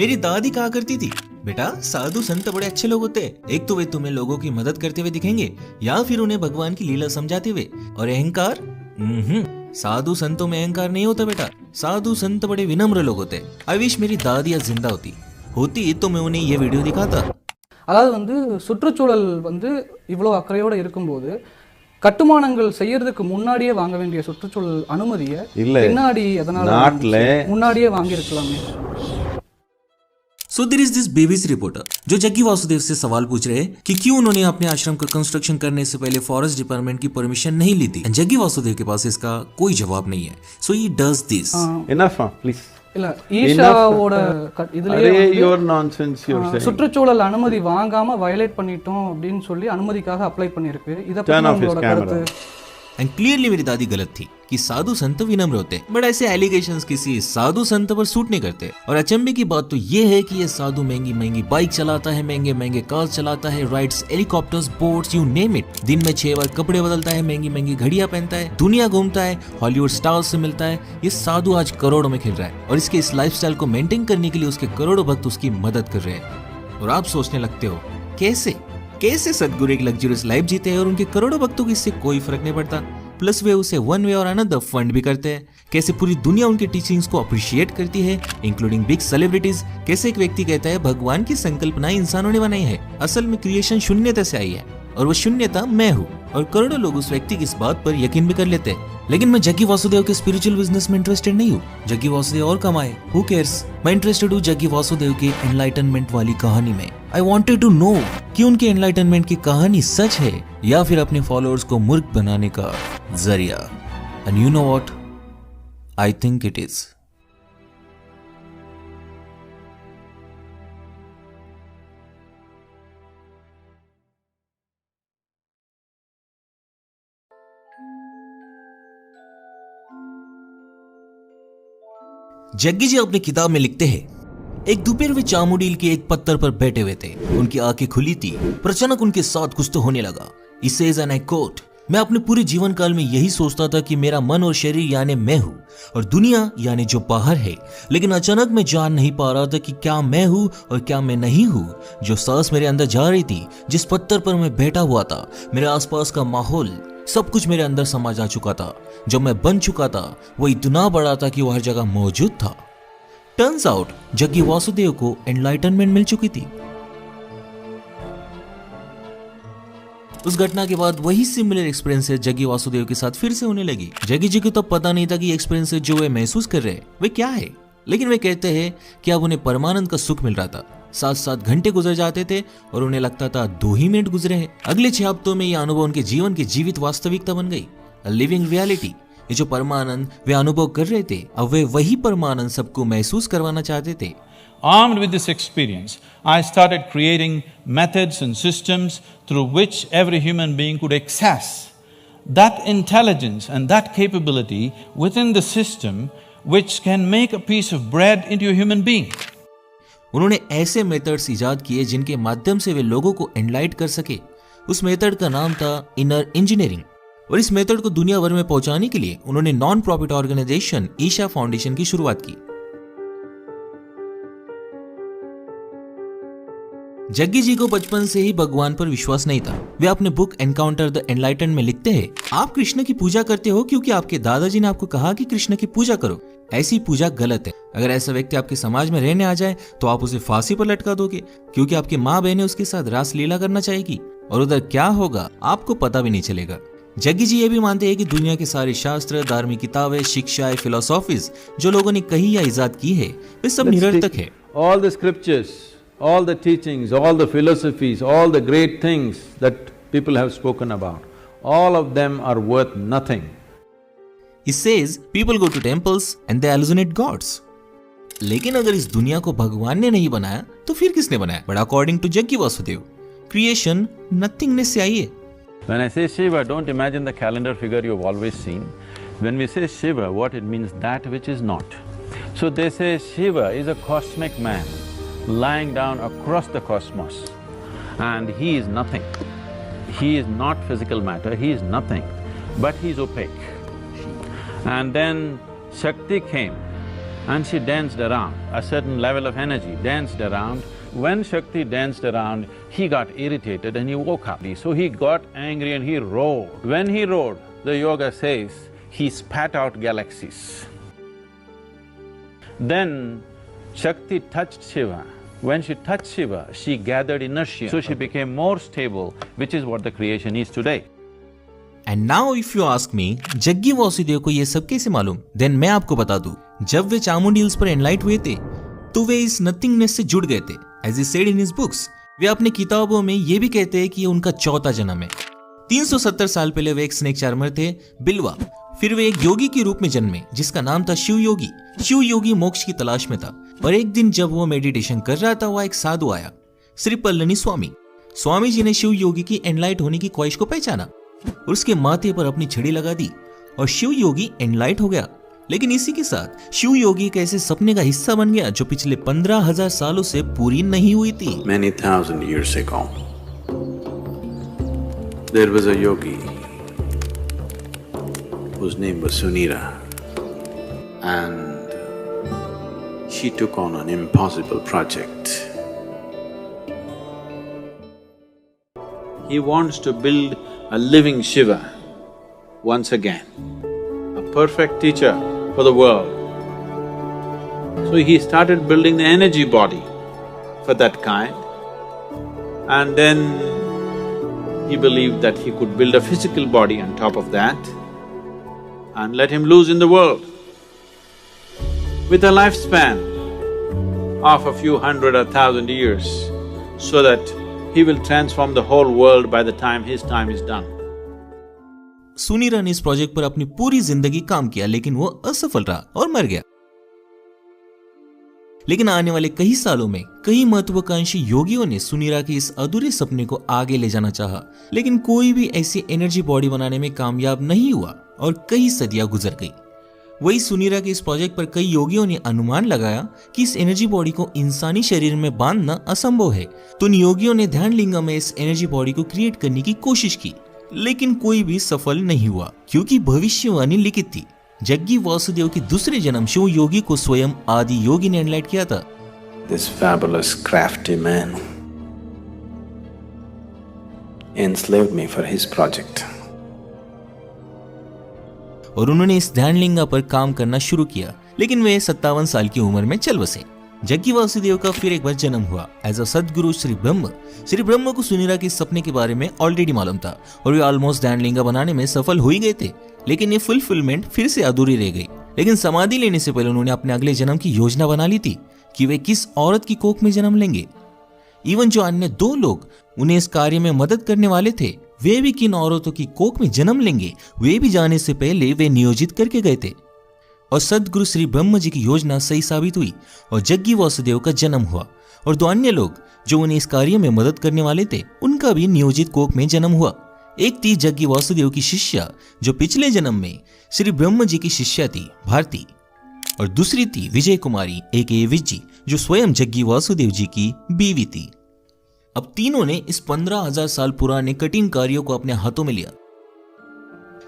मेरी दादी कहा करती थी, बेटा साधु संत बड़े अच्छे लोग होते हैं, एक तो वे तुम्हें लोगों की मदद करते हुए दिखेंगे या फिर उन्हें भगवान की लीला समझाते हुए। और अहंकार, साधु संतों में अहंकार नहीं होता बेटा, साधु संत बड़े विनम्र लोग होते हैं। आई विश मेरी दादी आज जिंदा होती तो मैं उन्हें ये वीडियो दिखाता। அதாவது வந்து சுற்றுச்சூழல் வந்து இவ்வளோ அக்கறையோடு இருக்கும்போது கட்டுமானங்கள் செய்யறதுக்கு முன்னாடியே வாங்க வேண்டிய சுற்றுச்சூழல் அனுமதியை பின்னாடி அதனால முன்னாடியே வாங்கியிருக்கலாமே। So there is this BBC reporter जो जग्गी वासुदेव से सवाल पूछ रहे हैं कि क्यों उन्होंने अपने आश्रम का कंस्ट्रक्शन करने से पहले फॉरेस्ट डिपार्टमेंट की परमिशन नहीं ली थी। जग्गी वासुदेव के पास इसका कोई जवाब नहीं है। So he does this. Enough, please. இல்ல ஈஷாவோட இதுலயே யுவர் நான்சென்ஸ் யுவர் சேயிங் சுற்றுச்சூழல் அனுமதி வாங்காம வயலேட் பண்ணிட்டோம் அப்படினு சொல்லி அனுமதிக்காக அப்ளை பண்ணிருக்கு। இத பத்தி உங்களோட கருத்து? एंड क्लियरली मेरी दादी गलत थी कि साधु संत विनम्र होते, बट ऐसे एलिगेशंस किसी साधु संत पर सूट नहीं करते। और अचंभे की बात तो ये है कि ये साधु महंगी महंगी बाइक चलाता है, महंगे महंगे कार्स चलाता है, rides helicopters, boats, you name it. दिन में 6 बार कपड़े बदलता है, महंगी महंगी घड़ियां पहनता है, दुनिया घूमता है, हॉलीवुड स्टार्स से मिलता है। ये साधु आज करोड़ों में खेल रहा है और इसके इस लाइफस्टाइल को मेंटेन करने के लिए उसके करोड़ों भक्त उसकी मदद कर रहे हैं। और आप सोचने लगते हो कैसे सदगुरु एक लग्जरियस लाइफ जीते हैं और उनके करोड़ों भक्तों को इससे कोई फर्क नहीं पड़ता, प्लस वे उसे वन वे और अनदर फंड भी करते हैं। कैसे पूरी दुनिया उनके टीचिंग्स को अप्रिशिएट करती है, इंक्लूडिंग बिग सेलिब्रिटीज। कैसे एक व्यक्ति कहता है भगवान की संकल्पना इंसानों ने बनाई है, असल में क्रिएशन शून्यता से आई है और वो शून्यता मैं हूँ। और करोड़ों लोग उस व्यक्ति की इस बात पर यकीन भी कर लेते हैं। लेकिन मैं जग्गी वासुदेव के स्पिरिचुअल बिजनेस में इंटरेस्टेड नहीं हूँ। जग्गी वासुदेव और कमाए, हु केयर्स। मैं इंटरेस्टेड हूँ जग्गी वासुदेव की एनलाइटनमेंट वाली कहानी में। आई वांटेड टू नो कि उनके एनलाइटनमेंट की कहानी सच है या फिर अपने फॉलोअर्स को मूर्ख बनाने का जरिया। And you know what, I think it is. Jaggi ji अपनी किताब में लिखते हैं, एक दोपहर वे चामुंडील के एक पत्थर पर बैठे हुए थे। उनकी आंखें खुली थी पर अचानक उनके साथ कुछ तो होने लगा। He says and I quote, मैं अपने पूरे जीवन काल में यही सोचता था कि मेरा मन और शरीर यानी मैं हूँ और दुनिया यानी जो बाहर है, लेकिन अचानक मैं जान नहीं पा रहा था कि क्या मैं हूँ और क्या मैं नहीं हूँ। जो सांस मेरे अंदर जा रही थी, जिस पत्थर पर मैं बैठा हुआ था, मेरे आसपास का माहौल, सब कुछ मेरे अंदर समा जा चुका था। जो मैं बन चुका था वो इतना बड़ा था कि वो हर जगह मौजूद था। टर्न्स आउट जग्गी वासुदेव को एनलाइटनमेंट मिल चुकी थी। उस घटना के बाद वही सिमिलर एक्सपीरियंसेस जग्गी वासुदेव के साथ फिर से होने लगी। जग्गी जी को तो पता नहीं था कि एक्सपीरियंसेस जो वे महसूस कर रहे हैं वे क्या है, लेकिन वे कहते हैं कि अब उन्हें परमानंद का सुख मिल रहा था। 7-7 घंटे गुजर जाते थे और उन्हें लगता था 2 ही मिनट गुजरे हैं। अगले 6 हफ्तों में यह अनुभव उनके जीवन की जीवित वास्तविकता बन गई, लिविंग रियलिटी। ये जो परमानंद वे अनुभव कर रहे थे, अब वे वही परमानंद सबको महसूस करवाना चाहते थे। Armed with this experience, I started creating methods and systems through which every human being could access that intelligence and that capability within the system which can make a piece of bread into a human being. उन्होंने ऐसे methods इजाद किए जिनके माध्यम से वे लोगों को एनलाइट कर सके। उस मेथड का नाम था इनर इंजीनियरिंग और इस मेथड को दुनिया भर में पहुंचाने के लिए उन्होंने non profit organisation Isha foundation की शुरुआत की। जग्गी जी को बचपन से ही भगवान पर विश्वास नहीं था। वे अपने बुक एनकाउंटर द एनलाइटन में लिखते हैं, आप कृष्ण की पूजा करते हो क्योंकि आपके दादाजी ने आपको कहा कि कृष्ण की पूजा करो। ऐसी पूजा गलत है। अगर ऐसा व्यक्ति आपके समाज में रहने आ जाए तो आप उसे फांसी पर लटका दोगे क्योंकि आपकी माँ बहनें उसके साथ रास लीला करना चाहेगी और उधर क्या होगा आपको पता भी नहीं चलेगा। जग्गी जी ये भी मानते हैं कि दुनिया के सारे शास्त्र, धार्मिक किताबें, शिक्षाएं, फिलोसॉफीज जो लोगों ने कही या इजाद की है वे सब निरर्थक है। All the scriptures, all the teachings, all the philosophies, all the great things that people have spoken about, all of them are worth nothing. He says people go to temples and they hallucinate gods. लेकिन अगर इस दुनिया को भगवान ने नहीं बनाया तो फिर किसने बनाया? But according to Jaggi Vasudev, creation nothingness से आई है। When I say Shiva, don't imagine the calendar figure you've always seen. When we say Shiva, what it means, that which is not. So they say Shiva is a cosmic man lying down across the cosmos and he is nothing. He is not physical matter, he is nothing, but he is opaque. And then Shakti came and she danced around, a certain level of energy danced around. When Shakti danced around, he got irritated and he woke up. So he got angry and he roared. When he roared, the yoga says, he spat out galaxies. Then Shakti touched Shiva. When she touched Shiva, she gathered inertia, so she became more stable, which is what the creation is today. And now if you ask me, Jaggi Vasudev को ये सब कैसे मालूम? Then मैं आपको बता दूं, जब वे चामुंडी हिल्स पर एनलाइट हुए थे तो वे इस नथिंगनेस से जुड़ गए थे। As he said in his books, वे अपने किताबों में ये भी कहते हैं कि ये उनका चौथा जन्म है। 370 साल पहले वे एक स्नेक चार्मर थे, बिलवा। फिर वे एक योगी के रूप में जन्मे जिसका नाम था शिव योगी। शिव योगी मोक्ष की तलाश में था, पर एक दिन जब वो मेडिटेशन कर रहा था, वह एक साधु आया, श्री पल्लनी स्वामी। स्वामी जी ने शिव योगी की एनलाइट होने की ख्वाहिश को पहचाना और उसके माथे पर अपनी छड़ी लगा दी और शिव योगी एनलाइट हो गया। लेकिन इसी के साथ शिव योगी एक ऐसे सपने का हिस्सा बन गया जो पिछले 15,000 सालों से पूरी नहीं हुई थी। Many thousand years ago, there was a yogi whose name was Sunira, and she took on an impossible project. He wants to build a living Shiva once again, a perfect teacher for the world. So he started building the energy body for that kind, and then he believed that he could build a physical body on top of that and let him loose in the world with a lifespan of a few hundred or thousand years, so that he will transform the whole world by the time his time is done. Sunira ने इस project पर अपनी पूरी जिंदगी काम किया, लेकिन वो असफल रहा और मर गया। लेकिन आने वाले कई सालों में कई महत्वाकांक्षी योगियों ने सुनीरा के इस अधूरे सपने को आगे ले जाना चाहा, लेकिन कोई भी ऐसी एनर्जी बॉडी बनाने में कामयाब नहीं हुआ और कई सदियां गुजर गई। वही सुनीरा के इस प्रोजेक्ट पर कई योगियों ने अनुमान लगाया कि इस एनर्जी बॉडी को इंसानी शरीर में बांधना असंभव है, तो उन योगियों ने ध्यान लिंगा में इस एनर्जी बॉडी को क्रिएट करने की कोशिश की, लेकिन कोई भी सफल नहीं हुआ, क्योंकि भविष्यवाणी लिखित थी। जग्गी वासुदेव के दूसरे जन्म शिव योगी को स्वयं आदि योगी ने एनलाइट किया था। This fabulous crafty man enslaved me for his project. और उन्होंने इस ध्यान लिंगा पर काम करना शुरू किया, लेकिन वे 57 साल की उम्र में चल बसे। जग्गी वासुदेव का फिर एक बार जन्म हुआ एज अ सदगुरु श्री ब्रह्म। श्री ब्रह्म को सुनीरा के सपने के बारे में ऑलरेडी मालूम था और वे ऑलमोस्ट ध्यान लिंगा बनाने में सफल हो ही गए थे, लेकिन ये फुलफिलमेंट फिर से अधूरी रह गई। लेकिन समाधि लेने से पहले उन्होंने अपने अगले जन्म की योजना बना ली थी कि वे किस औरत की कोख में जन्म लेंगे। इवन जो अन्य 2 लोग उन्हें इस कार्य में मदद करने वाले थे, वे भी किन औरतों की कोख में जन्म लेंगे, वे भी जाने से पहले वे नियोजित करके गए थे। और सदगुरु श्री ब्रह्म जी की योजना सही साबित हुई और जग्गी वासुदेव का जन्म हुआ और 2 अन्य लोग जो उन्हें इस कार्य में मदद करने वाले थे, उनका भी नियोजित कोख में जन्म हुआ। एक थी जग्गी वासुदेव की शिष्या जो पिछले जन्म में श्री ब्रह्म जी की शिष्या थी, भारती, और दूसरी थी विजय कुमारी एके विज्जी जो स्वयं जग्गी वासुदेव जी की बीवी थी। अब तीनों ने इस 15,000 साल पुराने कठिन कार्यों को अपने हाथों में लिया।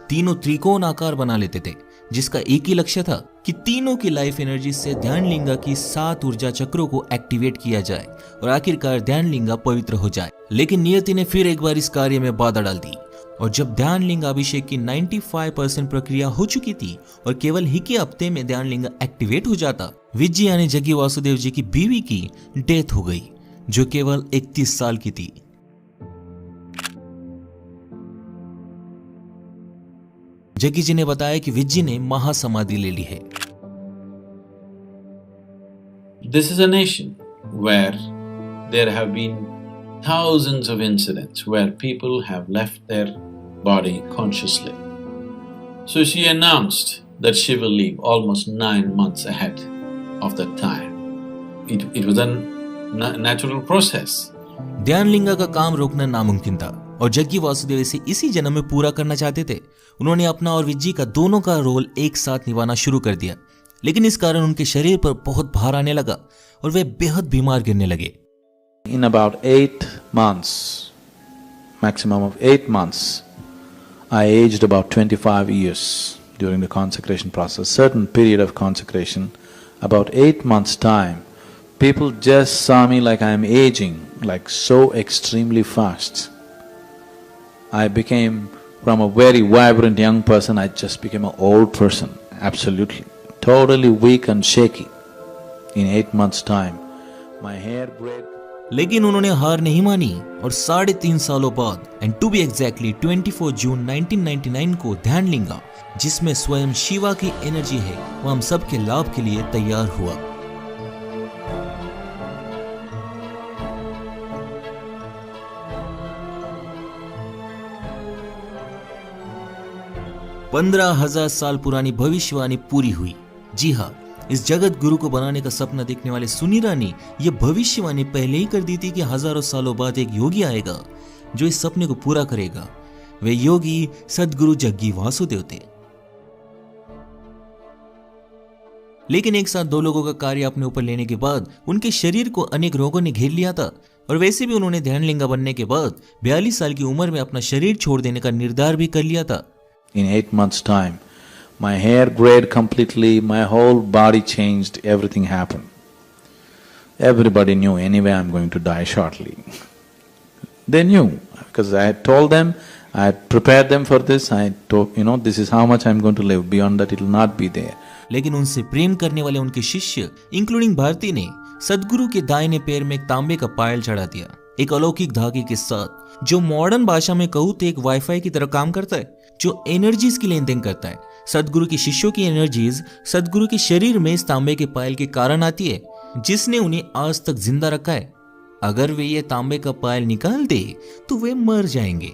तीनों त्रिकोण आकार बना लेते थे, जिसका एक ही लक्ष्य था कि तीनों की लाइफ एनर्जी से ध्यान लिंगा की 7 ऊर्जा चक्रों को एक्टिवेट किया जाए और आखिरकार ध्यान लिंगा पवित्र हो जाए। लेकिन नियति ने फिर एक बार इस कार्य में बाधा डाल दी और जब ध्यान लिंगा अभिषेक की 95% प्रक्रिया हो चुकी थी और केवल ही के हफ्ते में ध्यान लिंगा एक्टिवेट हो जाता, विजय यानी जग्गी वासुदेव जी की बीवी की डेथ हो गई, जो केवल 31 साल की थी। जग्गी जी ने बताया कि विज्जी ने महासमाधि ले ली है। This is a nation where there have been thousands of incidents where people have left their body consciously. So she announced that she will leave almost 9 months ahead of that time. It was a natural process. ध्यान लिंगा का काम रोकना नामुमकिन था और जग्गी वासुदेव इसे इसी जन्म में पूरा करना चाहते थे। उन्होंने अपना और विज्जी का दोनों का रोल एक साथ निभाना शुरू कर दिया, लेकिन इस कारण उनके शरीर पर बहुत भार आने लगा और वे बेहद बीमार गिरने लगे। In about 8 months, maximum of 8 months, I aged about 25 years during the consecration process. Certain period of consecration, about 8 months' time, people just saw me like I am aging, like so extremely fast. I became, from a very vibrant young person, I just became an old person, absolutely. Totally weak and shaky in 8 months' time. My hair braid. लेकिन उन्होंने हार नहीं मानी और 3.5 सालों बाद and to be exactly 24 जून 1999 को ध्यान लिंगा, जिसमें स्वयं शिवा की एनर्जी है, वो हम सब के लाभ के लिए तैयार हुआ। पंद्रह 15,000 साल पुरानी भविष्यवाणी पूरी हुई। जी हाँ, इस जगत गुरु को बनाने का सपना देखने वाले सुनीरा ने यह भविष्यवाणी पहले ही कर दी थी कि हजारों सालों बाद एक योगी आएगा जो इस सपने को पूरा करेगा। वे योगी सदगुरु जग्गी वासुदेव थे। लेकिन एक साथ 2 लोगों का कार्य अपने ऊपर लेने के बाद उनके शरीर को अनेक रोगों ने घेर लिया था और वैसे भी उन्होंने ध्यानलिंगा बनने के बाद 42 साल की उम्र में अपना शरीर छोड़ देने का निर्धार भी कर लिया था। In 8 months' time, my hair grayed completely, my whole body changed, everything happened. Everybody knew anyway I'm going to die shortly. They knew, because I had told them, I had prepared them for this, I had told, this is how much I'm going to live, beyond that it will not be there. लेकिन उनसे प्रेम करने वाले उनके शिष्य including Bharti ने सदगुरु के दाहिने पैर में एक तांबे का पायल चढ़ा दिया, एक अलौकिक धागे के साथ, जो मॉडर्न भाषा में कहूँ तो एक वाईफाई की तरह काम करता है, जो एनर्जीज की लेन देन करता है। सदगुरु के शिष्यों की एनर्जीज सदगुरु के शरीर में इस तांबे के पायल के कारण आती है, जिसने उन्हें आज तक जिंदा रखा है। अगर वे ये तांबे का पायल निकाल दे तो वे मर जाएंगे।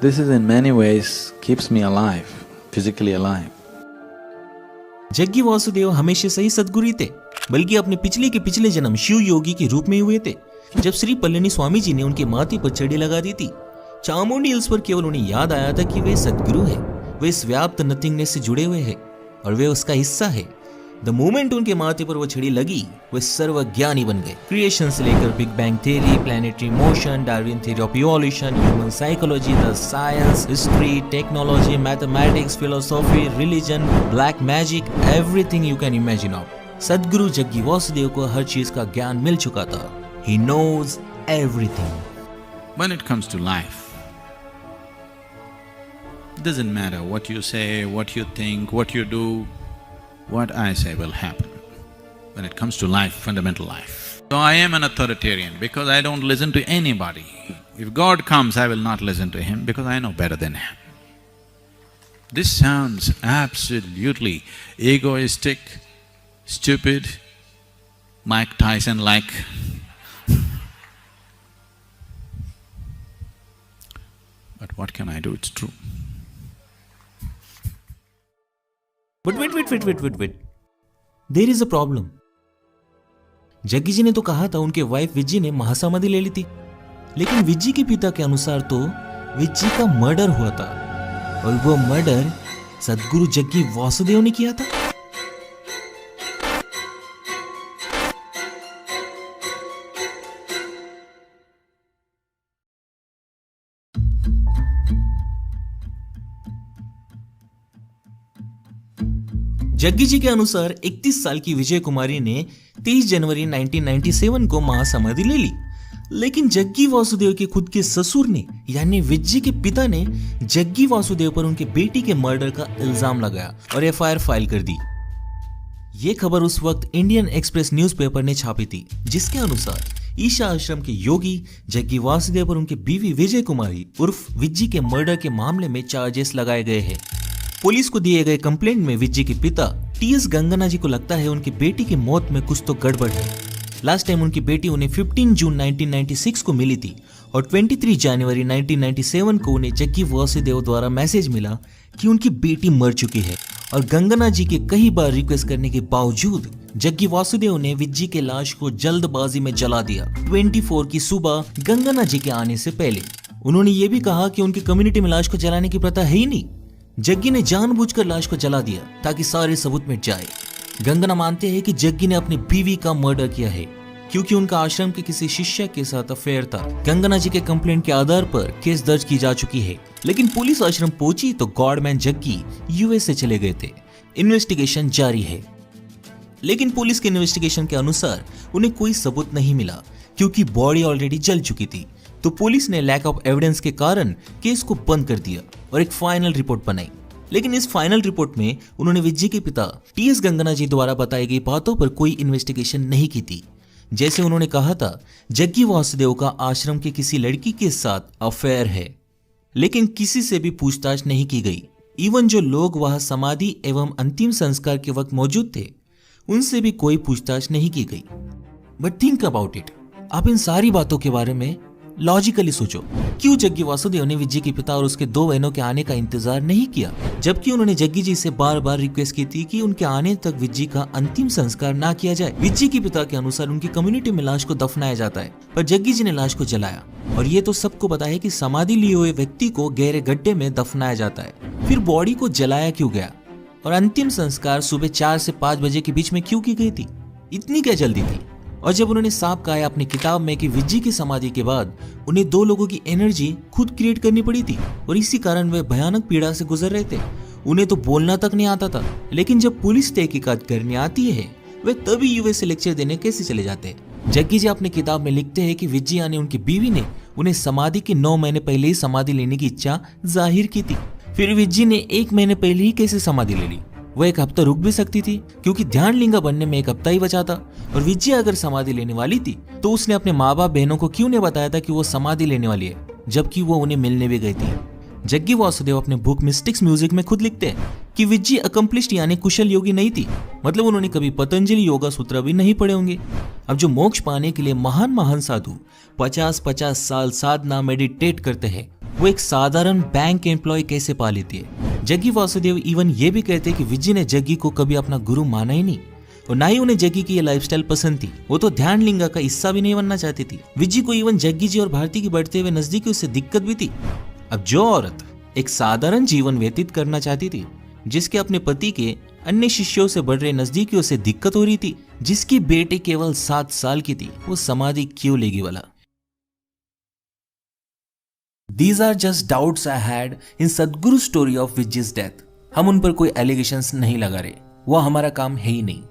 This is in many ways keeps me alive, physically alive. Jaggi Vasudev हमेशा से ही सदगुरु थे, बल्कि अपने पिछले के पिछले जन्म शिव योगी के रूप में हुए थे। जब श्री पल्लनी स्वामी जी ने उनके माथे पर छड़ी लगा दी थी, चामुंडी हिल्स पर केवल उन्हें याद आया था कि वे सदगुरु हैं, वे इस व्याप्त नथिंगनेस से जुड़े हुए हैं और वे उसका हिस्सा है। द मोमेंट उनके माथे पर वो छड़ी लगी, वे सर्वज्ञानी बन गए। क्रिएशन से लेकर big bang theory, planetary motion, Darwin theory of evolution, human psychology, the science, history, technology, mathematics, philosophy, religion, black magic, everything you can imagine of. सदगुरु जग्गी वासुदेव को हर चीज का ज्ञान मिल चुका था। He knows everything. When it comes to life, it doesn't matter what you say, what you think, what you do, what I say will happen. When it comes to life, fundamental life. So I am an authoritarian because I don't listen to anybody. If God comes, I will not listen to him because I know better than him. This sounds absolutely egoistic, stupid, Mike Tyson-like. But what can I do? It's true. But wait. There is a problem. Jaggi जी ने तो कहा था उनके wife विज्जी ने महासमाधि ले ली थी, लेकिन विज्जी के पिता के अनुसार तो विज्जी का मर्डर हुआ था और वो मर्डर सदगुरु जग्गी वासुदेव ने किया था। जग्गी जी के अनुसार 31 साल की विजय कुमारी ने 30 जनवरी 1997 को महासमाधि ले ली, लेकिन जग्गी वासुदेव के खुद के ससुर ने यानी विज्जी के पिता ने जग्गी वासुदेव पर उनके बेटी के मर्डर का इल्जाम लगाया और एफआईआर फाइल कर दी। ये खबर उस वक्त इंडियन एक्सप्रेस न्यूज़पेपर ने छापी थी, जिसके अनुसार ईशा आश्रम के योगी जग्गी वासुदेव पर उनकी बीवी विजय कुमारी उर्फ विज्जी के मर्डर के मामले में चार्जेस लगाए गए हैं। पुलिस को दिए गए कंप्लेंट में विज्जी के पिता टीएस गंगना जी को लगता है उनकी बेटी की मौत में कुछ तो गड़बड़ है। लास्ट टाइम उनकी बेटी उन्हें 15 जून 1996 को मिली थी और 23 जनवरी 1997 को उन्हें जग्गी वासुदेव द्वारा मैसेज मिला कि उनकी बेटी मर चुकी है और गंगना जी के कई बार रिक्वेस्ट करने के बावजूद जग्गी वासुदेव ने विज्जी के लाश को जल्दबाजी में जला दिया 24 की सुबह गंगना जी के आने से पहले। उन्होंने ये भी कहा कि उनकी कम्युनिटी में लाश को जलाने की प्रथा है ही नहीं। जग्गी ने जानबूझकर लाश को जला दिया ताकि सारे सबूत मिट जाए। गंगना मानते हैं कि जग्गी ने अपनी बीवी का मर्डर किया है क्योंकि उनका आश्रम के किसी शिष्य के साथ अफेयर था। गंगना जी के कंप्लेंट के आधार पर केस दर्ज की जा चुकी है, लेकिन पुलिस आश्रम पहुंची तो गॉडमैन जग्गी यूएस से चले गए थे। इन्वेस्टिगेशन जारी है। लेकिन पुलिस के इन्वेस्टिगेशन के अनुसार उन्हें कोई सबूत नहीं मिला क्योंकि बॉडी ऑलरेडी जल चुकी थी। तो पुलिस ने लैक ऑफ एविडेंस के कारण केस को बंद कर दिया और एक फाइनल रिपोर्ट बनाई। लेकिन इस फाइनल रिपोर्ट में उन्होंने विज्जी के पिता टी.एस. गंगना जी द्वारा बताई गई बातों पर कोई इन्वेस्टिगेशन नहीं की थी। जैसे उन्होंने कहा था, जग्गी वासुदेव का आश्रम के किसी लड़की के साथ अफेयर है, लेकिन किसी से भी पूछताछ नहीं की गई। इवन जो लोग वहां समाधि एवं अंतिम संस्कार के वक्त मौजूद थे, उनसे भी कोई पूछताछ नहीं की गई। बट थिंक अबाउट इट, आप इन सारी बातों के बारे में लॉजिकली सोचो, क्यों जग्गी वासुदेव ने विज्जी के पिता और उसके 2 बहनों के आने का इंतजार नहीं किया, जबकि उन्होंने जग्गी जी से बार बार रिक्वेस्ट की थी कि उनके आने तक विज्जी का अंतिम संस्कार ना किया जाए। विज्जी के पिता के अनुसार उनकी कम्युनिटी में लाश को दफनाया जाता है, पर जग्गी जी ने लाश को जलाया। और ये तो सबको पता है कि समाधि लिए हुए व्यक्ति को गहरे गड्ढे में दफनाया जाता है। फिर बॉडी को जलाया क्यों गया और अंतिम संस्कार सुबह 4 से 5 बजे के बीच में क्यों की गई थी? इतनी क्या जल्दी थी? और जब उन्होंने साफ कहा है अपनी किताब में कि विज्जी की समाधि के बाद उन्हें 2 लोगों की एनर्जी खुद क्रिएट करनी पड़ी थी और इसी कारण वे भयानक पीड़ा से गुजर रहे थे। उन्हें तो बोलना तक नहीं आता था, लेकिन जब पुलिस तहकीकात करने आती है वे तभी यूएस से लेक्चर देने कैसे चले जाते हैं। जग्गी जी अपनी किताब में लिखते हैं कि विज्जी यानी उनकी बीवी ने उन्हें समाधि के 9 महीने पहले ही समाधि लेने की इच्छा जाहिर की थी। फिर विज्जी ने 1 महीने पहले ही कैसे समाधि ले ली? वो 1 हफ्ता रुक भी सकती थी क्योंकि ध्यान लिंगा बनने में 1 हफ्ता ही बचा था। और विज्जी अगर समाधि लेने वाली थी तो उसने अपने माँ बाप बहनों को क्यों नहीं बताया था कि वो समाधि लेने वाली है, जबकि वो उन्हें मिलने भी गई थी। जग्गी वासुदेव अपने बुक मिस्टिक्स म्यूजिक में खुद लिखते हैं कि विज्जी अकम्प्लिश्ड यानी कुशल योगी नहीं थी, मतलब उन्होंने कभी पतंजलि योगा सूत्र भी नहीं पढ़े होंगे। अब जो मोक्ष पाने के लिए महान महान साधु 50-50 साल साधना मेडिटेट करते हैं, वो एक साधारण बैंक एम्प्लॉय कैसे पा लेती है? जग्गी वासुदेव इवन ये भी कहते हैं कि विज्जी ने जग्गी को कभी अपना गुरु माना ही नहीं और ना ही उन्हें जग्गी की ये लाइफस्टाइल पसंद थी। वो तो ध्यान लिंगा का हिस्सा भी नहीं बनना चाहती थी। विज्जी को इवन जग्गी जी और भारती की बढ़ते हुए नजदीकियों से दिक्कत भी थी। अब जो औरत एक साधारण जीवन व्यतीत करना चाहती थी, जिसके अपने पति के अन्य शिष्यों से बढ़ रहे नजदीकियों से दिक्कत हो रही थी, जिसकी बेटी केवल 7 साल की थी, वो समाधि क्यों लेगी वाला? These are just doubts I had in Sadhguru story of Vijji's death. हम उन पर कोई एलिगेशंस नहीं लगा रहे, वो हमारा काम है ही नहीं।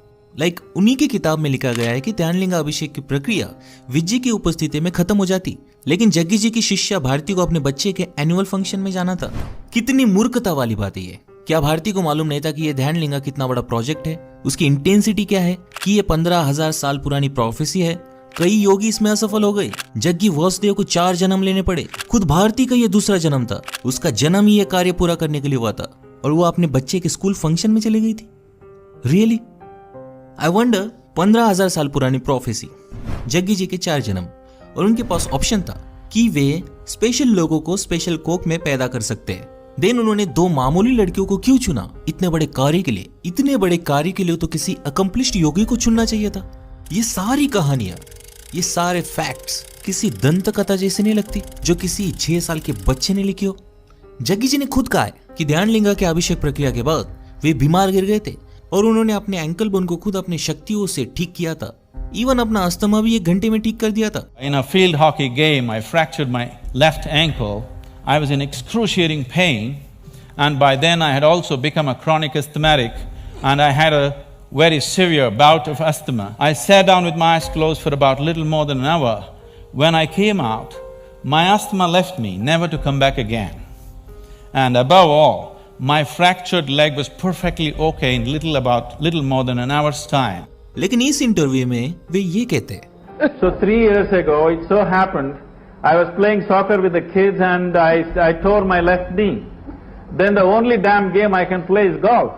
उन्हीं की किताब में लिखा गया है कि ध्यानलिंगा अभिषेक की प्रक्रिया विज्जी की उपस्थिति में खत्म हो जाती, लेकिन जग्गी जी की शिष्या भारती को अपने बच्चे के एनुअल फंक्शन में जाना था। कितनी मूर्खता वाली बात है ये। क्या भारती को मालूम नहीं था कि ये ध्यानलिंगा कितना बड़ा प्रोजेक्ट है, उसकी इंटेंसिटी क्या है, कि ये 15,000 साल पुरानी प्रोफेसी है? कई योगी इसमें असफल हो गए। जग्गी वासुदेव को 4 जन्म लेने पड़े। खुद भारती का ये दूसरा जन्म था। उसका जन्म ही ये कार्य पूरा करने के लिए हुआ था और वो अपने बच्चे के स्कूल फंक्शन में चली गई थी। रियली आई वंडर, 15,000 साल पुरानी प्रोफेसी, जग्गी जी के 4 जन्म, और उनके पास ऑप्शन था कि वे स्पेशल लोगों को स्पेशल कोक में पैदा कर सकते हैं। देन उन्होंने 2 मामूली लड़कियों को क्यों चुना इतने बड़े कार्य के लिए? इतने बड़े कार्य के लिए तो किसी अकम्प्लिश्ड योगी को चुनना चाहिए था। ये सारी कहानियां, ये सारे फैक्ट्स किसी दंत कथा जैसे नहीं लगती जो किसी 6 साल के बच्चे ने लिखी हो। जग्गी जी ने खुद कहा है कि ध्यानलिंगा के अभिषेक प्रक्रिया के बाद वे बीमार गिर गए थे और उन्होंने अपने एंकल बोन को खुद अपनी शक्तियों से ठीक किया था। इवन अपना अस्थमा भी 1 घंटे में ठीक कर दिया था। In a field hockey game, I fractured my left ankle. I was in excruciating pain, and by then I had also become a chronic asthmatic, and I had a very severe bout of asthma. I sat down with my eyes closed for about little more than an hour. When I came out, my asthma left me, never to come back again. And above all, my fractured leg was perfectly okay in little more than an hour's time. लेकिन इस interview में वे ये कहते हैं, So 3 years ago, it so happened, I was playing soccer with the kids and I tore my left knee. Then the only damn game I can play is golf.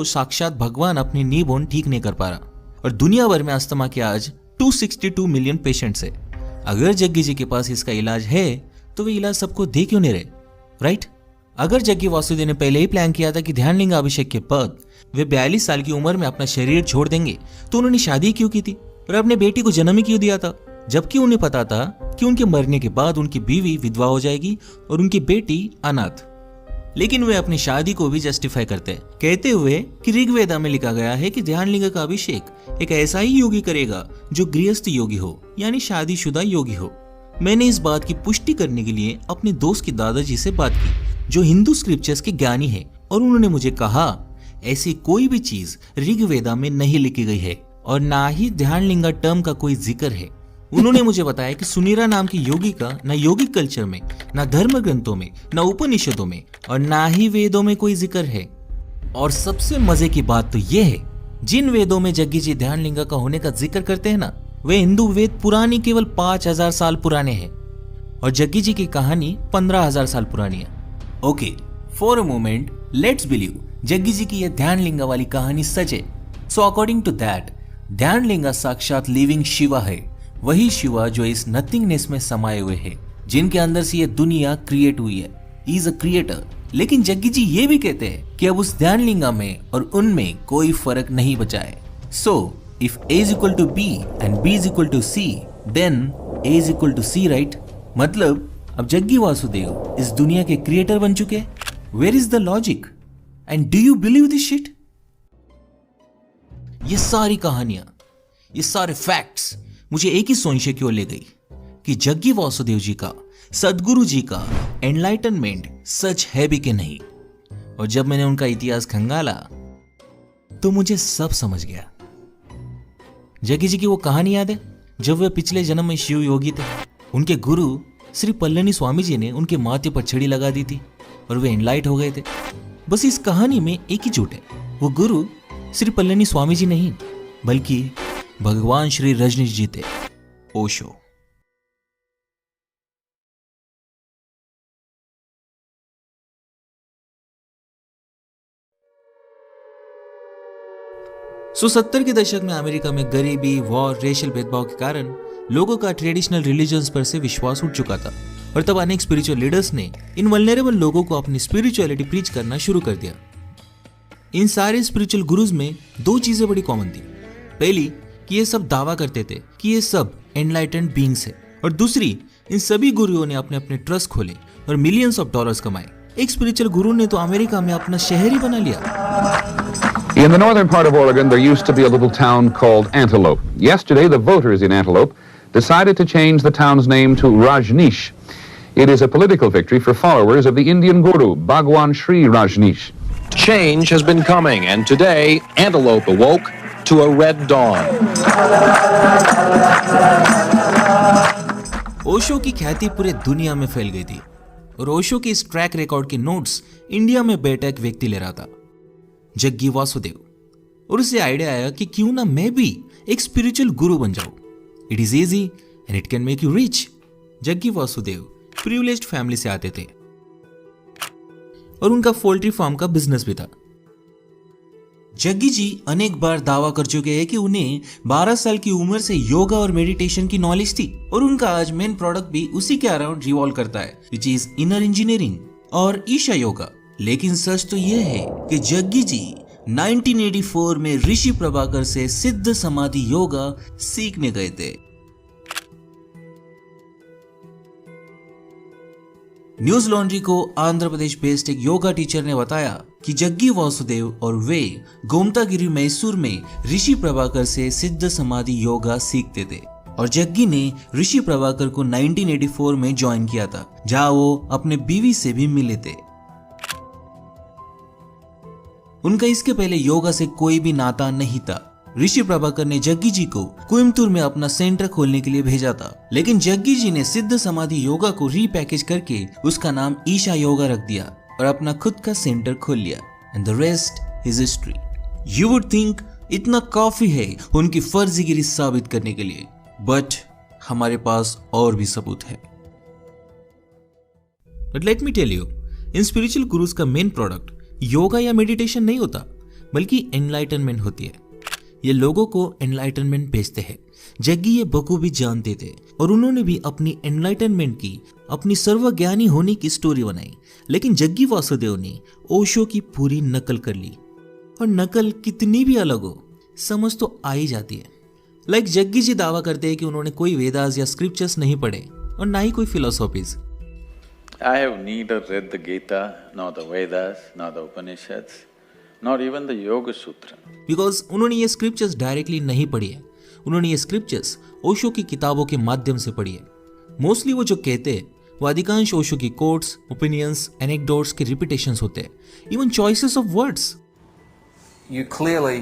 साक्षात भगवान अपनी नी bone ठीक नहीं कर पा रहा और दुनिया भर में अस्थमा के आज 262 मिलियन पेशेंट्स है। अगर जग्गी जी के पास इसका इलाज है तो वे इलाज सबको दे क्यों नहीं रहे, राइट? अगर जग्गी वासुदेव ने पहले ही प्लान किया था कि ध्यानलिंगा अभिषेक के बाद वे 42 साल की उम्र में अपना शरीर छोड़ देंगे, तो उन्होंने शादी क्यों की थी और अपने बेटी को जन्म ही क्यों दिया था, जबकि उन्हें पता था कि उनके मरने के बाद उनकी बीवी विधवा हो जाएगी और उनकी बेटी अनाथ। लेकिन वे अपनी शादी को भी जस्टिफाई करते हैं, कहते हुए कि ऋग्वेदा में लिखा गया है कि ध्यानलिंगा का अभिषेक एक ऐसा ही योगी करेगा जो गृहस्थ योगी हो, यानी शादीशुदा योगी हो। मैंने इस बात की पुष्टि करने के लिए अपने दोस्त के दादाजी से बात की, जो हिंदू स्क्रिप्चर्स के ज्ञानी है, और उन्होंने मुझे कहा ऐसी कोई भी चीज ऋग्वेदा में नहीं लिखी गई है और ना ही ध्यानलिंगा टर्म का कोई जिक्र है। उन्होंने मुझे बताया कि सुनीरा नाम की योगी का न योगिक कल्चर में, न धर्म ग्रंथों में, न उपनिषदों में और ना ही वेदों में कोई जिक्र है। और सबसे मजे की बात तो यह है, जिन वेदों में जग्गी जी ध्यानलिंगा का होने का जिक्र करते हैं ना, वे हिंदू वेद पुरानी केवल 5000 साल पुराने हैं और जग्गी जी की कहानी 15000 साल पुरानी है। Okay, for a moment let's believe Jaggi ji की यह ध्यानलिंगा वाली कहानी सच है। So according to that, Dhyanalinga साक्षात लिविंग शिवा है, वही शिवा जो इस नथिंगनेस में समाये हुए है, जिनके अंदर से ये दुनिया क्रिएट हुई है। He is a creator. लेकिन जग्गी जी ये भी कहते हैं कि अब उस ध्यानलिंगा में और उनमें कोई फर्क नहीं बचा है। So if A is equal to B and B is equal to C, then A is equal to C, right? मतलब अब जग्गी वासुदेव इस दुनिया के क्रिएटर बन चुके हैं। Where is the logic? And do you believe this shit? ये सारी कहानियां, ये सारे फैक्ट्स मुझे एक ही संशय की ओर ले गई कि जग्गी वासुदेव जी का, सदगुरु जी का एनलाइटनमेंट सच है भी कि नहीं। और जब मैंने उनका इतिहास खंगाला तो मुझे सब समझ गया। जग्गी जी की वो कहानी याद है जब वे पिछले जन्म में शिव योगी थे। उनके गुरु श्री पल्लनी स्वामी जी ने उनके माथे पर छड़ी लगा दी थी और वे एनलाइट हो गए थे। बस इस कहानी में एक ही झूठ है, वो गुरु श्री पल्लनी स्वामी जी नहीं बल्कि भगवान श्री रजनीश जी थे, ओशो। सो 70 के दशक में अमेरिका में गरीबी, वॉर, रेशियल भेदभाव के कारण लोगों का ट्रेडिशनल रिलीजन्स पर से विश्वास उठ चुका था और तब अनेक स्पिरिचुअल लीडर्स ने इन वल्नरेबल लोगों को अपनी स्पिरिचुअलिटी प्रीच करना शुरू कर दिया। इन सारे स्पिरिचुअल गुरुज में दो चीजें बड़ी कॉमन थी। पहली कि ये सब दावा करते थे कि ये सब एनलाइटेंड बीइंग्स है, और दूसरी, इन सभी गुरुओं ने अपने अपने ट्रस्ट खोले और मिलियंस ऑफ डॉलर्स कमाए। एक स्पिरिचुअल गुरु ने तो अमेरिका में अपना शहर ही बना लिया। In the northern part of Oregon, there used to be a little town called Antelope. Yesterday, the voters in Antelope decided to change the town's name to Rajneesh. It is a political victory for followers of the Indian guru, Bhagwan Sri Rajneesh. Change has been coming, and today, Antelope awoke to a red dawn. Osho की ख्याति पूरे दुनिया में फैल गई थी और ओशो के इस ट्रैक रिकॉर्ड के नोट्स इंडिया में बैठा एक व्यक्ति ले रहा था, जग्गी वासुदेव। और उसे आइडिया आया कि क्यों ना मैं भी एक स्पिरिचुअल गुरु बन जाऊं। It is easy and it can make you rich. Jaggi Vasudev privileged family से आते थे और उनका पोल्ट्री फार्म का बिजनेस भी था। जग्गी जी अनेक बार दावा कर चुके हैं कि उन्हें 12 साल की उम्र से योगा और मेडिटेशन की नॉलेज थी और उनका आज मेन प्रोडक्ट भी उसी के अराउंड रिवॉल्व करता है, विच इज इनर इंजीनियरिंग और ईशा योगा। लेकिन सच तो यह है कि जग्गी जी 1984 में ऋषि प्रभाकर से सिद्ध समाधि योगा सीखने गए थे। न्यूज लॉन्ड्री को आंध्र प्रदेश बेस्ड एक योगा टीचर ने बताया कि जग्गी वासुदेव और वे गोमतागिरी मैसूर में ऋषि प्रभाकर से सिद्ध समाधि योगा सीखते थे और जग्गी ने ऋषि प्रभाकर को 1984 में ज्वाइन किया था, जहां वो अपने बीवी से भी मिले थे। उनका इसके पहले योगा से कोई भी नाता नहीं था। ऋषि प्रभाकर ने जग्गी जी को कोयम्बतूर में अपना सेंटर खोलने के लिए भेजा था, लेकिन जग्गी जी ने सिद्ध समाधि योगा को रीपैकेज करके उसका नाम ईशा योगा रख दिया और अपना खुद का सेंटर खोल लिया। And the rest is history. You would think इतना काफी है उनकी फर्जीगिरी साबित करने के लिए, बट हमारे पास और भी सबूत है। But let me tell you, इन स्पिरिचुअल गुरुज का मेन प्रोडक्ट योगा या मेडिटेशन नहीं होता, बल्कि एनलाइटनमेंट होती है। ये लोगों को एनलाइटनमेंट भेजते हैं। जग्गी ये बखूबी जानते थे और उन्होंने भी अपनी एनलाइटनमेंट की, अपनी सर्वज्ञानी होने की स्टोरी बनाई। लेकिन जग्गी वासुदेव ने ओशो की पूरी नकल कर ली, और नकल कितनी भी अलग हो, समझ तो आ ही जाती है। लाइक जग्गी जी दावा करते हैं कि उन्होंने कोई वेदास या स्क्रिप्चर्स नहीं पढ़े और ना ही कोई philosophies. I have neither read the Gita, nor the Vedas, nor the Upanishads, nor even the Yoga Sutra. Because उन्होंने ये स्क्रिप्चर्स डायरेक्टली नहीं पढ़ी है, उन्होंने ये स्क्रिप्चर्स ओशो की किताबों के माध्यम से पढ़ी है। मोस्टली वो जो कहते हैं वो अधिकांश ओशो की कोट्स, ओपिनियंस, एनेक्डोट्स के रिपीटेशंस होते हैं, even choices of words. you clearly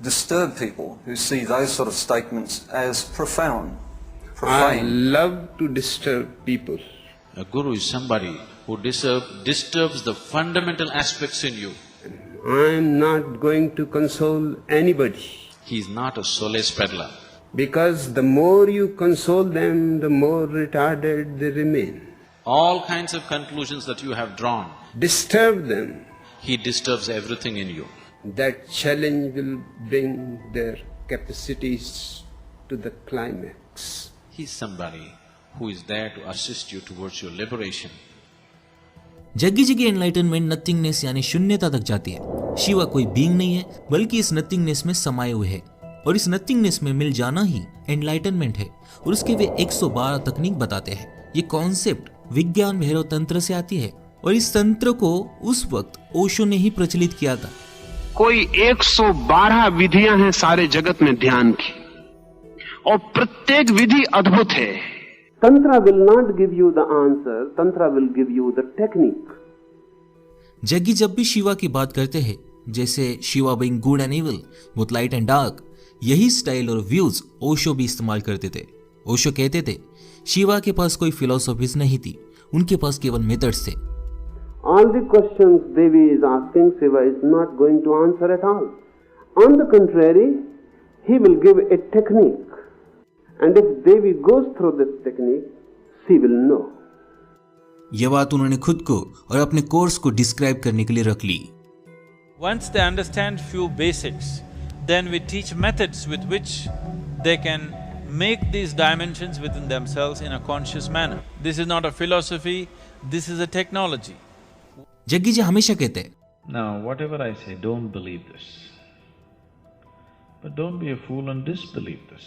disturb people who see those sort of statements as profound, profane. I love to disturb people. A guru is somebody who disturbs the fundamental aspects in you. I am not going to console anybody. He is not a solace peddler. Because the more you console them, the more retarded they remain. All kinds of conclusions that you have drawn, Disturb them. he disturbs everything in you. That challenge will bring their capacities to the climax. He is somebody who is there to assist you towards your liberation. Jaggi ji की enlightenment nothingness यानी शून्यता तक जाती है। शिवा कोई being नहीं है, बल्कि इस नथिंगनेस में समाये हुए है और इस नथिंगनेस में मिल जाना ही एनलाइटनमेंट है। और उसके वे 112 तकनीक बताते हैं। ये कॉन्सेप्ट विज्ञान भैरव तंत्र से आती है और इस तंत्र को उस वक्त ओशो ने ही प्रचलित किया था। कोई 112 विधियां हैं सारे जगत में ध्यान की, और प्रत्येक विधि अद्भुत है। Tantra will not give you the answer, Tantra will give you the technique. Jaggi जब भी शिवा की बात करते हैं, जैसे Shiva being good and evil, both light and dark, यही स्टाइल और व्यूज ओशो भी इस्तेमाल करते थे। ओशो कहते थे शिवा के पास कोई फिलोसॉफीज नहीं थी, उनके पास केवल मेथड्स थे। All the questions Devi is asking, Shiva is not going to answer at all. On the contrary, he will give a technique. And if Devi goes through this technique, she will know. यह बात उन्होंने खुद को और अपने course को describe करने के लिए रख ली। Once they understand few basics, then we teach methods with which they can make these dimensions within themselves in a conscious manner. This is not a philosophy, this is a technology. Jaggi जी हमेशा कहते हैं, Now, whatever I say, don't believe this. But don't be a fool and disbelieve this.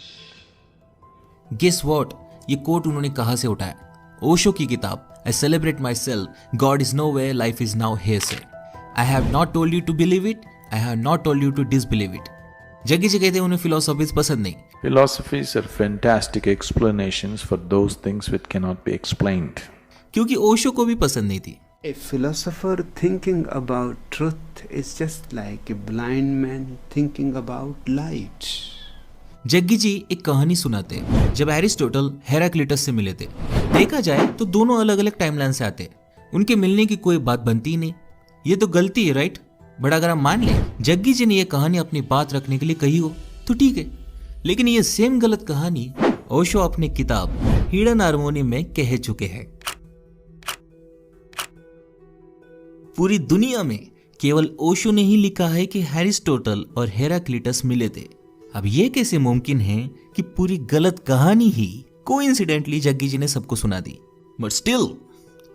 Guess what, ये quote उन्होंने कहां से उठाया? ओशो की किताब I celebrate myself, God is nowhere, life is now here से। I have not told you to believe it, I have not told you to disbelieve it. Jaggi ji कहते हैं उन्हें फिलोसॉफीज पसंद नहीं। Philosophies are fantastic explanations for those things which cannot be explained. क्योंकि ओशो को भी पसंद नहीं थी। A philosopher thinking about truth is just like a blind man thinking about light. Jaggi जी एक कहानी सुनाते हैं। जब एरिस्टोटल हेराक्लिटस से मिले थे, देखा जाए तो दोनों अलग अलग टाइमलाइन से आते, उनके मिलने की कोई बात बनती ही नहीं। ये तो गलती है, राइट? बट अगर हम मान लें जग्गी जी ने ये कहानी अपनी बात रखने के लिए कही हो तो ठीक है, लेकिन ये सेम गलत कहानी ओशो अपनी किताब हिडन हार्मोनी में कह चुके हैं। पूरी दुनिया में केवल ओशो ने ही लिखा है कि एरिस्टोटल और हेराक्लिटस मिले थे। अब यह कैसे मुमकिन है कि पूरी गलत कहानी ही कोइंसिडेंटली जग्गी जी ने सबको सुना दी? बट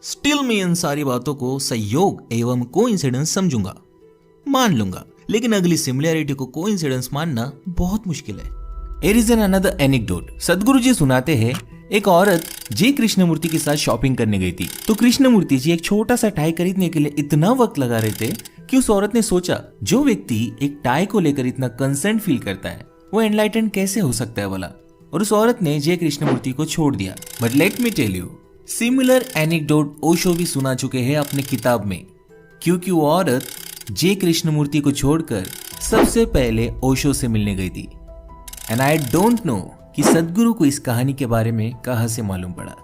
स्टिल मैं इन सारी बातों को संयोग एवं कोइंसिडेंस समझूंगा, मान लूंगा, लेकिन अगली सिमिलैरिटी को कोइंसिडेंस मानना बहुत मुश्किल है। Here is another anecdote. सदगुरु जी सुनाते हैं, एक औरत जे कृष्णमूर्ति के साथ शॉपिंग करने गई थी, तो कृष्णमूर्ति जी एक छोटा सा टाई खरीदने के लिए इतना वक्त लगा रहे थे कि उस औरत ने सोचा, जो व्यक्ति एक टाई को लेकर इतना कंसर्न फील करता है वो एनलाइटन कैसे हो सकता है बोला, और उस औरत ने जे कृष्णमूर्ति को छोड़ दिया। But let me tell you, similar anecdote Osho भी सुना चुके हैं अपने किताब में, क्योंकि वो औरत जे कृष्णमूर्ति को छोड़कर सबसे पहले ओशो से मिलने गई थी। एंड आई डोंट नो कि सदगुरु को इस कहानी के बारे में कहां से मालूम पड़ा।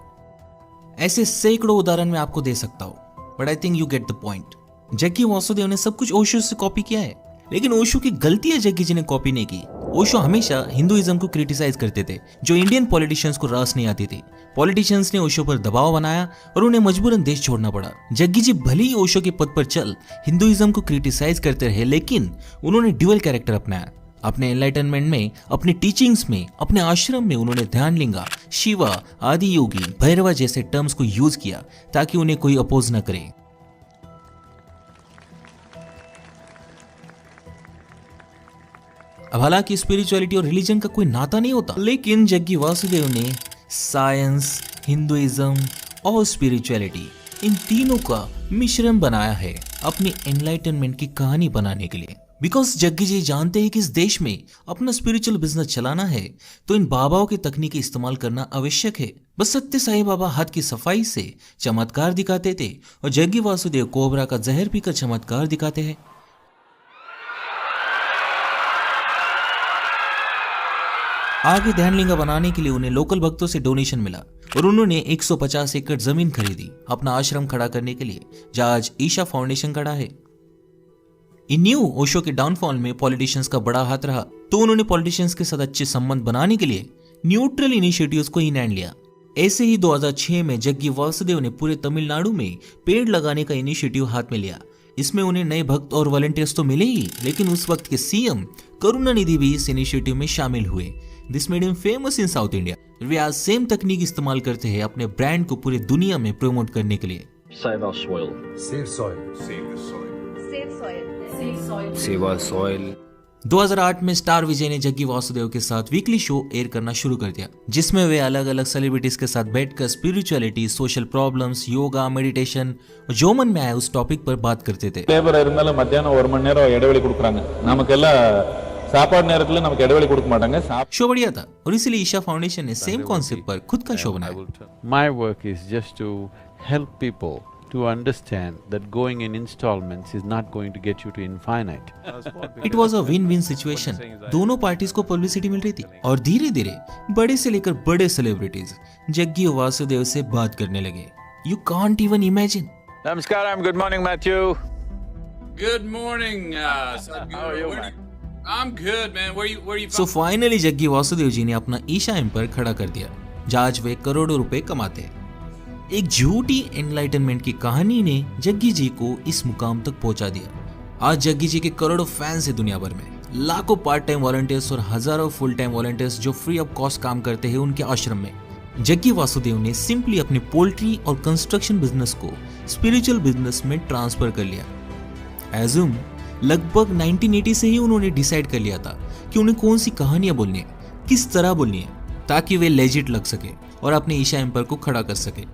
ऐसे सैकड़ों उदाहरण मैं आपको दे सकता हूं, but I think you get the point. Jaggi Vasudev ने सब कुछ ओशो से कॉपी किया है, लेकिन ओशो की गलती है जग्गी जी ने कॉपी नहीं की। ओशो हमेशा हिंदुइज्म को क्रिटिसाइज करते थे, जो इंडियन पॉलिटिशियंस को रास नहीं आती थी। पॉलिटिशियंस ने ओशो पर दबाव बनाया और उन्हें मजबूरन देश छोड़ना पड़ा। जग्गी जी भले ही ओशो के पद पर चल हिंदुइज्म को क्रिटिसाइज करते रहे, लेकिन उन्होंने ड्यूअल कैरेक्टर अपनाया। अपने एनलाइटनमेंट में, अपनी टीचिंग्स में, अपने आश्रम में उन्होंने ध्यानलिंगा, शिवा, आदि योगी, भैरवा जैसे टर्म्स को यूज किया ताकि उन्हें कोई अपोज न करे। अब हालांकि स्पिरिचुअलिटी और रिलीजन का कोई नाता नहीं होता, लेकिन जग्गी वासुदेव ने साइंस, हिंदुइज्म और स्पिरिचुअलिटी इन तीनों का मिश्रण बनाया है अपनी एनलाइटनमेंट की कहानी बनाने के लिए। बिकॉज जग्गी जी जानते हैं कि इस देश में अपना स्पिरिचुअल बिजनेस चलाना है तो इन बाबाओं की तकनीकें इस्तेमाल करना आवश्यक है। बस सत्य साईं बाबा हाथ की सफाई से चमत्कार दिखाते थे और जग्गी वासुदेव कोबरा का जहर पीकर चमत्कार दिखाते हैं। आगे ध्यानलिंगा बनाने के लिए उन्हें लोकल भक्तों से डोनेशन मिला और उन्होंने 150 एकड़ जमीन खरीदी अपना आश्रम खड़ा करने के लिए, जहां आज ईशा फाउंडेशन खड़ा है। इन न्यू ओशो के डाउनफॉल में पॉलिटिशियंस का बड़ा हाथ रहा, तो उन्होंने पॉलिटिशियंस के साथ अच्छे संबंध बनाने के लिए न्यूट्रल इनिशिएटिव्स को इन हैंड लिया। ऐसे ही 2006 में जग्गी वासुदेव ने पूरे तमिलनाडु में पेड़ लगाने का इनिशिएटिव हाथ में लिया। इसमें उन्हें नए भक्त और वॉलंटियर्स तो मिले ही, लेकिन उस वक्त के सीएम करुणानिधि भी इस इनिशिएटिव में शामिल हुए। This made him famous in South India. वे आज सेम तकनीक इस्तेमाल करते हैं अपने ब्रांड को पूरी दुनिया में प्रमोट करने के लिए। Save our soil. Save soil. Save the soil. Save soil. Save soil. Save our soil. 2008 में स्टार विजय ने जग्गी वासुदेव के साथ वीकली शो एयर करना शुरू कर दिया, जिसमें वे अलग अलग सेलिब्रिटीज के साथ बैठकर spirituality, social problems, yoga, meditation और जो मन में आया उस टॉपिक पर बात करते थे। லேபர் இருந்தாலும் மத்தியானம் 1 மணி நேரம் இடைவெளி கொடுக்குறாங்க, நமக்கெல்லாம் சாப்பாடு நேரத்துல நமக்கு இடைவெளி கொடுக்க மாட்டாங்க। शो बढ़िया था और इसीलिए ईशा फाउंडेशन ने सेम कॉन्सेप्ट पर खुद का शो बनाया। My work is just to help people to understand that going in installments is not going to get you to infinite. It was a win-win situation. दोनों पार्टीज को publicity मिल रही थी और धीरे धीरे बड़े से लेकर बड़े सेलिब्रिटीज जग्गी वासुदेव से बात करने लगे। You can't even imagine. Namaskaram, good morning Matthew. Good morning, Sadhguru. How are you, man? I'm good, man. Where you So finally Jaggi Vasudev ji ने अपना ईशा एम्पायर खड़ा कर दिया, जहां आज वे करोड़ों रुपए कमाते हैं। एक झूठी एनलाइटनमेंट की कहानी ने जग्गी जी को इस मुकाम तक पहुंचा दिया। आज जग्गी जी के करोड़ों फैंस हैं दुनिया भर में, लाखों पार्ट टाइम वॉलंटियर्स और हजारों फुल टाइम वॉलंटियर्स जो फ्री ऑफ कॉस्ट काम करते हैं उनके आश्रम में। जग्गी वासुदेव ने सिंपली अपने पोल्ट्री और कंस्ट्रक्शन बिजनेस को स्पिरिचुअल बिजनेस में ट्रांसफर कर लिया। एज्यूम लगभग 1980 से ही उन्होंने डिसाइड कर लिया था कि उन्हें कौन सी कहानियां बोलनी है, किस तरह बोलनी है, ताकि वे लेजिट लग सके और अपने ईशा एम्पायर को खड़ा कर सके।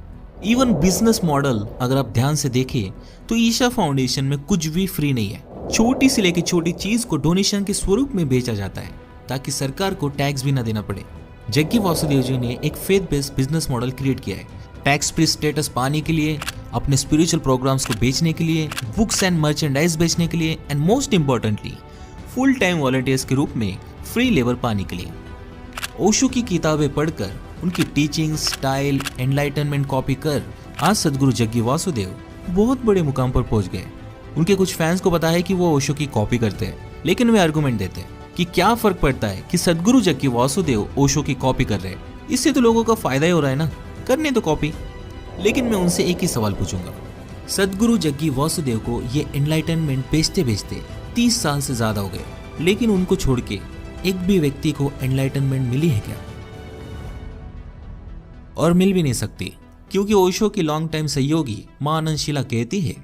इवन बिजनेस मॉडल अगर आप ध्यान से देखें तो ईशा फाउंडेशन में कुछ भी फ्री नहीं है। छोटी से लेकर छोटी चीज को डोनेशन के स्वरूप में बेचा जाता है ताकि सरकार को टैक्स भी ना देना पड़े। जग्गी वासुदेव जी ने एक faith based business model create किया है, टैक्स फ्री स्टेटस पाने के लिए, अपने स्पिरिचुअल प्रोग्राम्स को बेचने के लिए, बुक्स एंड मर्चेंडाइज बेचने के लिए and most importantly full time volunteers के रूप में फ्री लेबर पाने के लिए। ओशो की किताबें पढ़कर उनकी टीचिंग स्टाइल एनलाइटनमेंट कॉपी कर आज सदगुरु जग्गी वासुदेव बहुत बड़े मुकाम पर पहुंच गए। उनके कुछ फैंस को पता है कि वो ओशो की कॉपी करते हैं, लेकिन वे आर्गुमेंट देते हैं कि क्या फर्क पड़ता है कि सदगुरु जग्गी वासुदेव ओशो की कॉपी कर रहे हैं, इससे तो लोगों का फायदा ही हो रहा है ना, करने तो कॉपी। लेकिन मैं उनसे एक ही सवाल पूछूंगा, सदगुरु जग्गी वासुदेव को ये एनलाइटनमेंट बेचते बेचते 30 साल से ज्यादा हो गए, लेकिन उनको छोड़ के एक भी व्यक्ति को एनलाइटनमेंट मिली है क्या? और मिल भी नहीं सकती, क्योंकि ओशो की लॉन्ग टाइम सहयोगी मां आनंदशीला कहती है,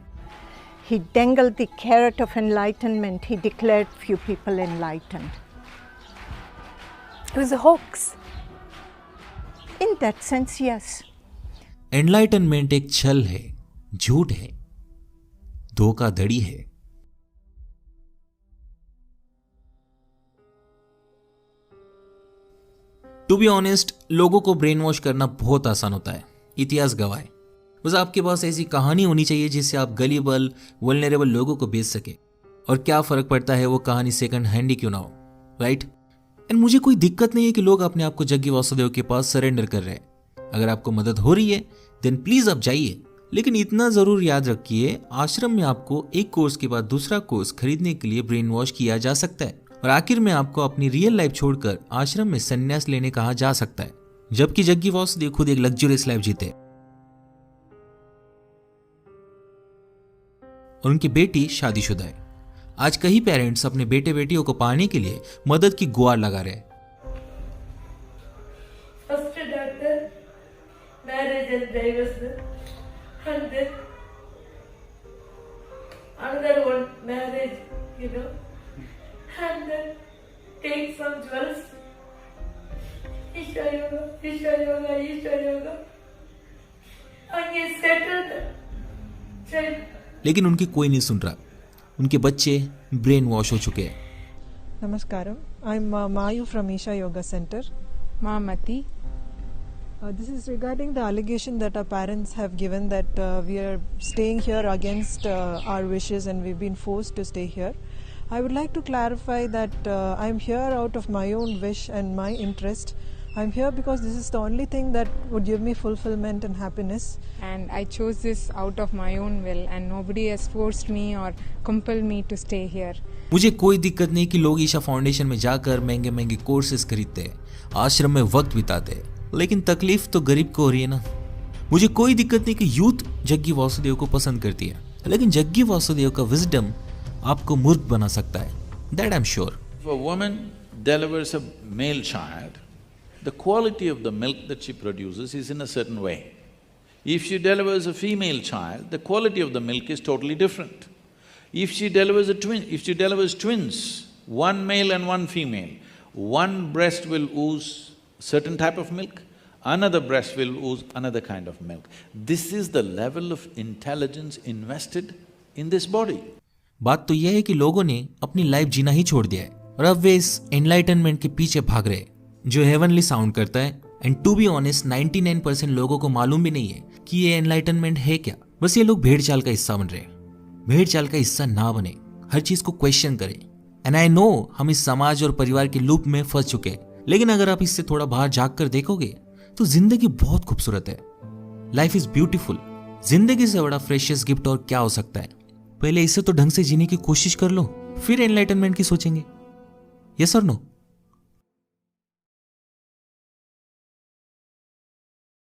He dangled the carrot of enlightenment. He declared few people enlightened. It was a hoax. In that sense, yes. Enlightenment एक छल है, झूठ है, धोखाधड़ी है। टू बी ऑनेस्ट, लोगों को ब्रेन वॉश करना बहुत आसान होता है, इतिहास गवाह है। बस आपके पास ऐसी कहानी होनी चाहिए जिससे आप गलीबल वल्नरेबल लोगों को बेच सके, और क्या फर्क पड़ता है वो कहानी सेकंड हैंड ही क्यों ना हो, राइट? एंड मुझे कोई दिक्कत नहीं है कि लोग अपने आप को जग्गी वासुदेव के पास सरेंडर कर रहे हैं। अगर आपको मदद हो रही है देन प्लीज आप जाइए, लेकिन इतना जरूर याद रखिए, आश्रम में आपको एक कोर्स के बाद दूसरा कोर्स खरीदने के लिए ब्रेन वॉश किया जा सकता है, और आखिर में आपको अपनी रियल लाइफ छोड़कर आश्रम में संन्यास लेने कहा जा सकता है, जबकि जग्गी वासुदेव खुद एक लग्जरियस लाइफ जीते और उनकी बेटी शादीशुदा है। आज कई पेरेंट्स अपने बेटे बेटियों को पाने के लिए मदद की गुहार लगा रहे हैं। First daughter, marriage and divorce, and then another one, marriage, and then take some jewels, Isha yoga, and he settled child. लेकिन उनकी कोई नहीं सुन रहा, उनके बच्चे ब्रेन वॉश हो चुके हैं। Namaskaram. I'm Mayu from Isha Yoga Center. Mamati. This is regarding the allegation that our parents have given that we are staying here against our wishes and we've been forced to stay here. I would like to clarify that I'm here out of my own wish and my interest. I'm here because this is the only thing that would give me fulfillment and happiness. And I chose this out of my own will and nobody has forced me or compelled me to stay here. मुझे कोई दिक्कत नहीं कि लोग Isha foundation में जाकर महंगे महंगे कोर्सेज खरीदते, आश्रम में वक्त बिताते, लेकिन तकलीफ तो गरीब को हो रही है ना। मुझे कोई दिक्कत नहीं कि यूथ जग्गी वासुदेव को पसंद करती है, लेकिन जग्गी वासुदेव का विजडम आपको मूर्ख बना सकता है। That I'm sure. If a woman delivers a male child, the quality of the milk that she produces is in a certain way. If she delivers a female child, the quality of the milk is totally different. If she delivers twins, one male and one female, one breast will ooze certain type of milk, another breast will ooze another kind of milk. This is the level of intelligence invested in this body. बात तो यह है कि लोगों ने अपनी life जीना ही छोड़ दिया है और अब वे इस एनलाइटनमेंट के पीछे भाग रहे हैं जो हेवनली साउंड करता है। एंड टू बी ऑनेस्ट 99% लोगों को मालूम भी नहीं है कि ये एनलाइटनमेंट है क्या। बस ये लोग भेड़ चाल का हिस्सा बन रहे हैं। भेड़ चाल का हिस्सा ना बने, हर चीज को क्वेश्चन करें। एंड आई नो हम इस समाज और परिवार के लूप में फंस चुके हैं, लेकिन अगर आप इससे थोड़ा बाहर जाग कर देखोगे तो जिंदगी बहुत खूबसूरत है। Life is beautiful. जिंदगी से बड़ा प्रेशियस गिफ्ट और क्या हो सकता है। पहले इसे तो ढंग से जीने की कोशिश कर लो, फिर एनलाइटनमेंट की सोचेंगे। यस और नो?